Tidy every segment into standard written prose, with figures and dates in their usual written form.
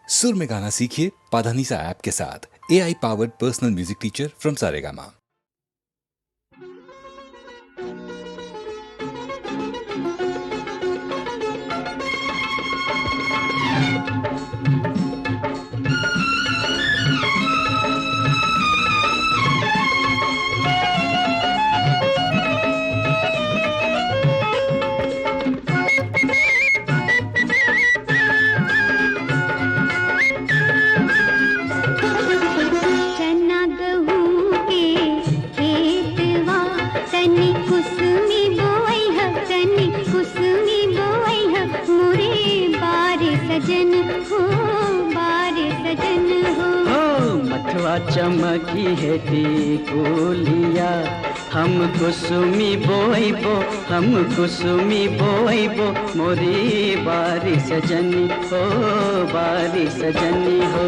सुर में गाना सीखिए पाधानीसा ऐप के साथ। AI powered personal music teacher from Saregama. चमकी है टिकुलिया हम कुसुमी बोइबो, हम कुसुमी बोइबो, मोरी बारी सजनी हो, बारी सजनी हो।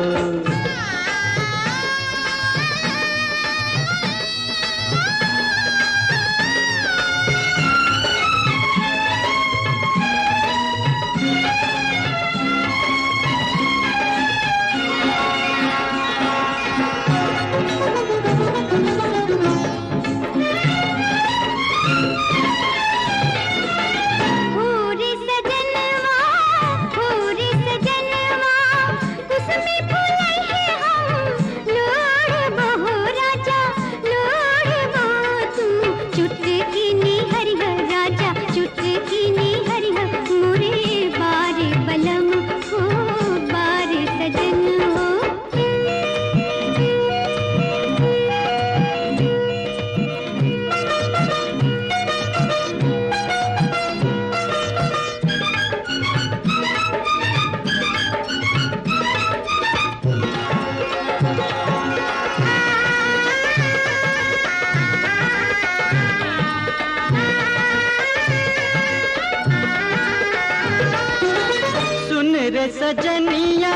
सजनिया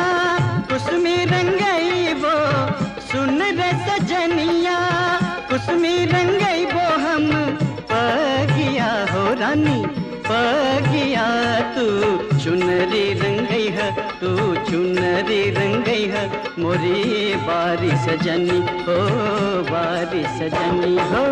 कुसुमी रंगई वो, सुन रे सजनिया कुसुमी रंगई वो, हम पगिया हो रानी पगिया, तू चुनरी रंगई है, तू चुनरी रंगई है, मोरी बारी सजनी हो, बारी सजनी हो।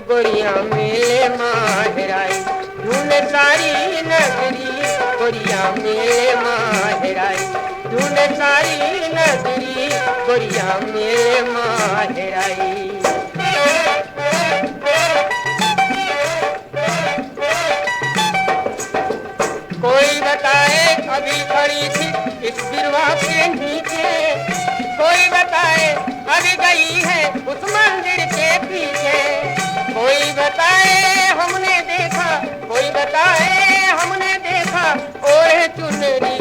गोरिया मेले माहराई ढूंढे सारी नगरी, गोरिया मेले माहराई ढूंढे सारी नगरी, गोरिया मेले माहराई। कोई बताए अभी खड़ी थी इस बिरवा के नीचे, कोई बताए अभी गई है उस मंदिर के पीछे, कोई बताए हमने देखा, कोई बताए हमने देखा, ओढ़े चुनरी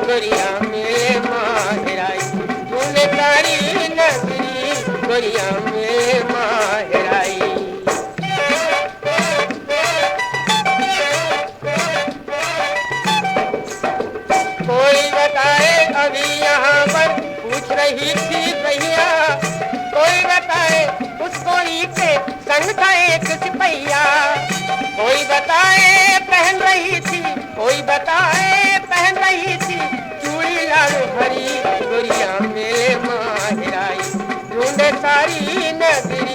गोरिया मेले माहराई ढूंढे सारी नगरी, गोरिया मेले माहराई। कोई बताए अभी यहाँ पर पूछ रही थी भैया, कोई बताए उस गोरी के संग था एक सिपहिया, कोई बताए पहन रही थी, कोई बताए पहन रही थी चूड़ी लाल भरी, गोरिया मेले माहराई ढूंढे सारी नगरी,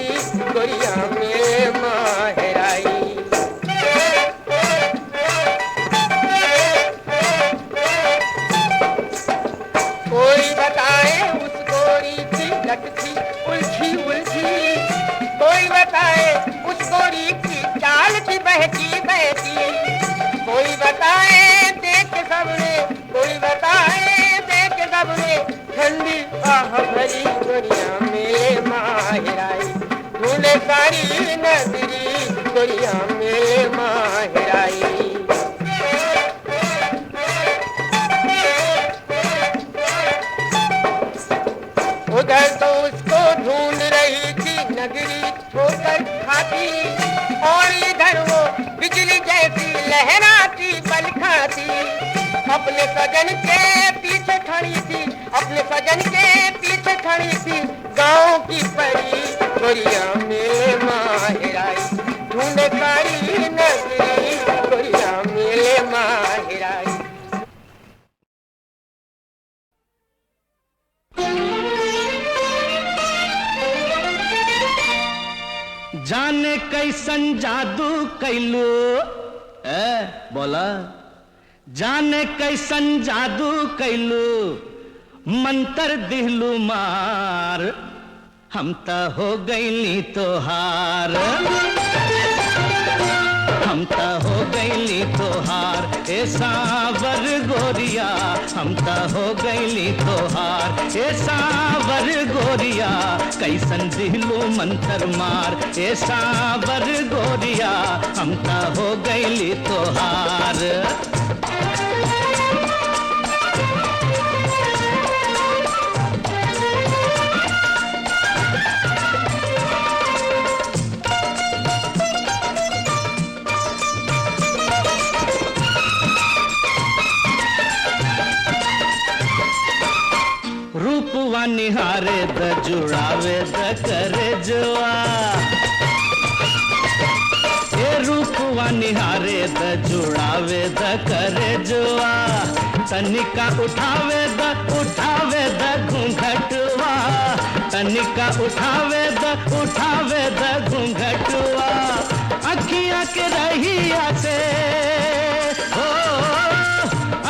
गोरिया मेले माहिराई। उधर तो उसको ढूंढ रही थी नगरी ठोकर खाती, और इधर वो बिजली जैसी लहराती बल खाती। अपने सजन के पीछे खड़ी थी, अपने सजन के पीछे खड़ी थी, गांव की परी गोरिया मेले माहिराई। ढूंढे सारी नगरी गोरिया मेले माहिराई। जाने कैसन जादू कैलू, बोला जाने कैसन जादू कैलू, मंतर दिहलू मार, हम त हो गईली तोहार, हम त हो गईली तोहार, ए सावर गोरिया हम त हो गईली तोहार, ए सावर गोरिया कैसन दिहलू मंतर मार, ए सावर गोरिया हम त हो गईली तोहार। रूपवा निहारे द जुड़ावे द करे जुआ, ये रूपवा निहारे द जुड़ावे द करे जुआ, तनिका उठावे द घूंघटवा, तनिका उठावे द घूंघटवा, अखियां के रहिया से हो,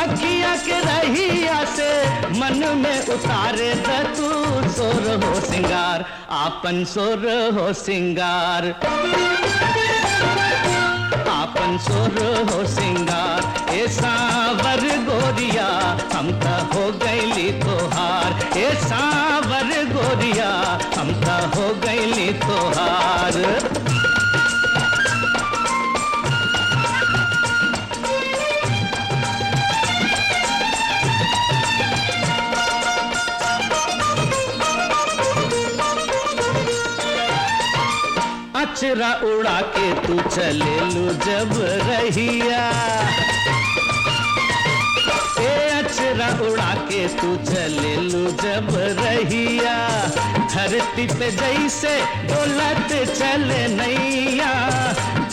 अखियां के रहिया से मन में उतारे द तू सोर हो सिंगार, आपन सोर हो सिंगार, आपन सोर हो सिंगार, ए सावर गोरिया हम त हो गईली तोहार, ए सावर गोरिया हम त हो गईली तोहार। अचरा उड़ा के तू चले लू जब रहिया, ए अचरा उड़ा के तू चले लू जब रहिया, धरती पे जैसे डोलत चले नैया,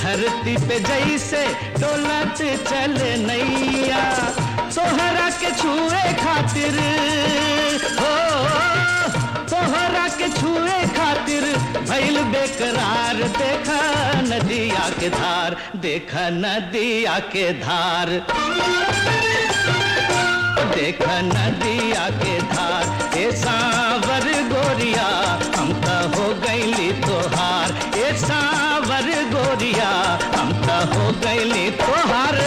धरती पे जैसे डोलत चले नैया, तोहरा के छुए खातिर हो, तोहरा के छुए खातिर भइल बेकरार, देखा नदिया के धार, देखा नदिया के धार, देखा नदिया के धार, ए सावर गोरिया हम त हो गईली तोहार, ए सावर गोरिया हम त हो गईली तोहार।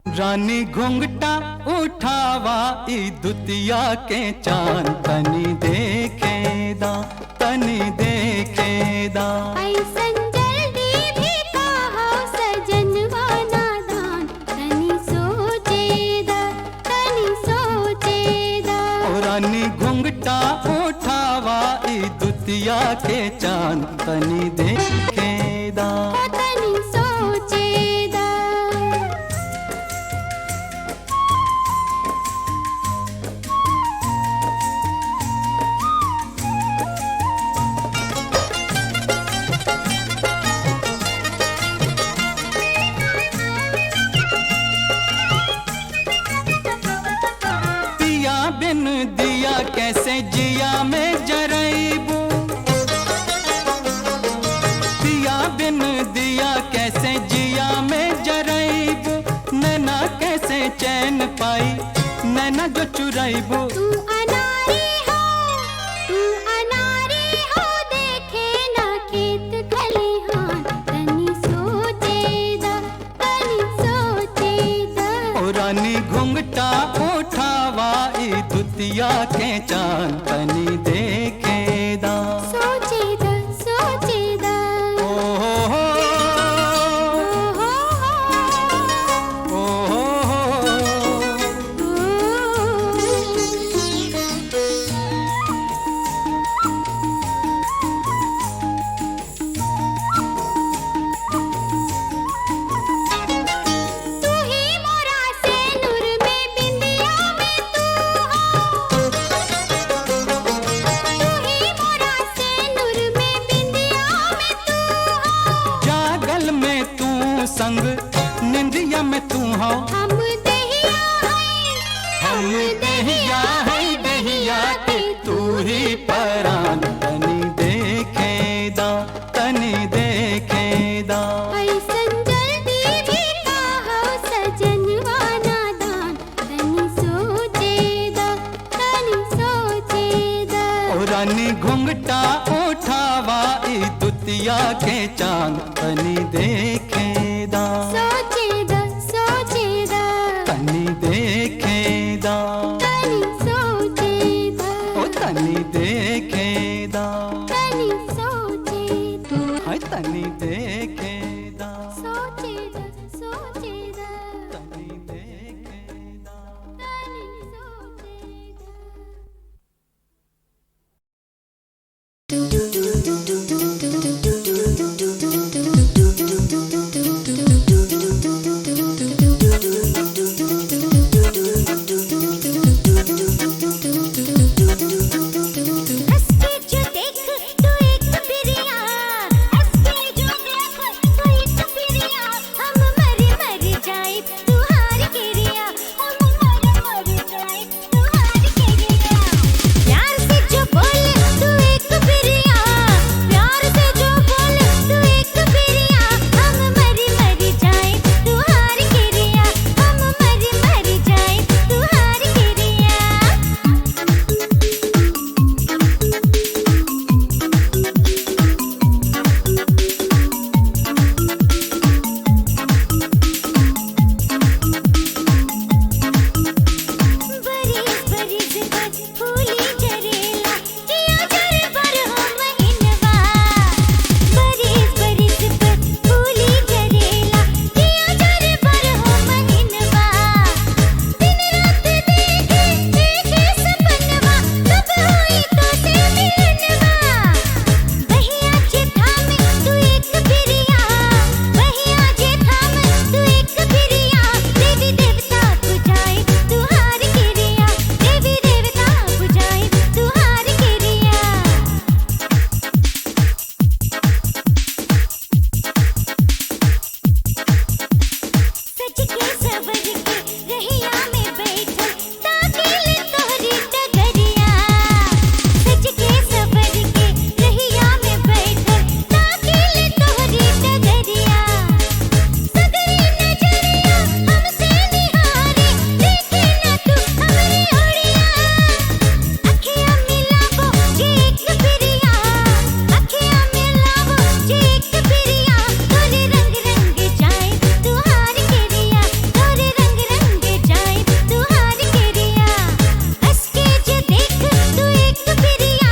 रानी घुंघटा उठावा ई दुतिया के चांद, तनी देखेदा तनी देखेदा, ऐसन जल्दी भी कहो सजनवा नादान, तनी सोचेदा तनी सोचेदा। ओ रानी घुंघटा उठावा ई दुतिया के चांद, तनी देखेदा तनी सोचेदा। बिन दिया कैसे जिया में जरैबू, पिया बिन दिया कैसे जिया में जरैबू, नैना कैसे चैन पाई नैना जो चुरैबू। तू अनारी हो देखे ना खेत खलिहान, तनी सोचेदा तनी सोचेदा। ओ रानी घुंघटा उठावा ई दुतिया के चांद, तनी देखेदा सोचेदा संग निंदिया में तू हो। हम दहिया हैं, हम दहिया है दहिया के तू ही परान। तनी देखेदा, तनी देखेदा। ऐसन जल्दी भी काहो सजनवा नादान। तनी सोचेदा, तनी सोचेदा। ओ रानी घुंघटा उठावा ई दुतिया के चांद। तनी देखेदा, सोचेदा, सोचेदा। तनी देखेदा, तनी सोचेदा, ओ तनी देखेदा, तनी सोचेदा। हाय तनी देखेदा, सोचेदा, सोचेदा। तनी देखेदा। तनी सोचेदा। हंस के जो देख तू एक बिरिया, हंस के जो देख तू एक बिरिया। हम मर मर जाए तू हार के रिया, हम मर मर जाए तू हार के रिया। प्यार से जो बोले तू एक बिरिया, प्यार से जो बोले तू एक बिरिया। हम मर मर जाए तू हार के रिया, हम मर मर जाए तू हार के रिया। बरिस बरिस बज फूली जरेला, जिया जरे बर हो महीनवा। बरिस बरिस बज फूली जरेला, जिया जरे बर हो महीनवा। दिन रात देखे देखे सपनवा, कब होई तो से मिलनवा। बहिया जे थामे तू एक बिरिया, बहिया जे थामे तू एक बिरिया। देवी देवता बुझाए तू हार के रिया, देवी देवता बुझाए तू हार के रिया। सच के सवर के रहिया में बैठल, ताकीले तोहरी डगरिया। सच के सवर के रहिया में बैठल, ताकीले तोहरी डगरिया। सगरी नजरिया हमसे निहारे, देखे ना तू हमरी ओरिया। अखियाँ मिलावो जे एक बिरिया, अखियाँ मिलावो जे एक बिरिया। तोरे रंग रंग जाए तू हार के रिया, तोरे रंग रंग जाए तू हार के रिया। हंस के जो देख तू एक बिरिया,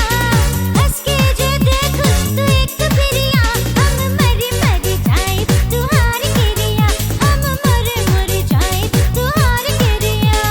हंस के जो देख तू एक बिरिया। हम मर मर जाए तू हार के रिया, हम मर मर जाए तू हार के रिया।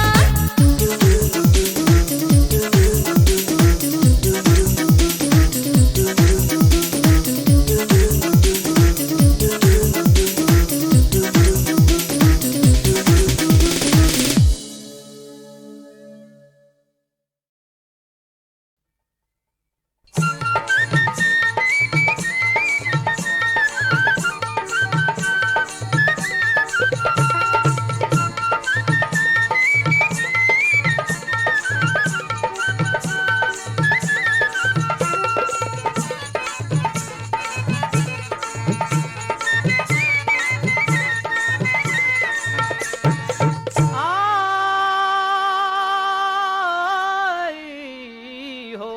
आई हो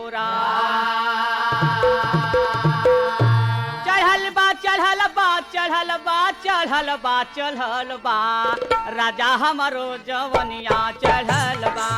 चढ़ल बा चढ़ल बा चढ़ल बा चढ़ल बा चढ़ल बा राजा हमारो जवनिया चढ़ल बा।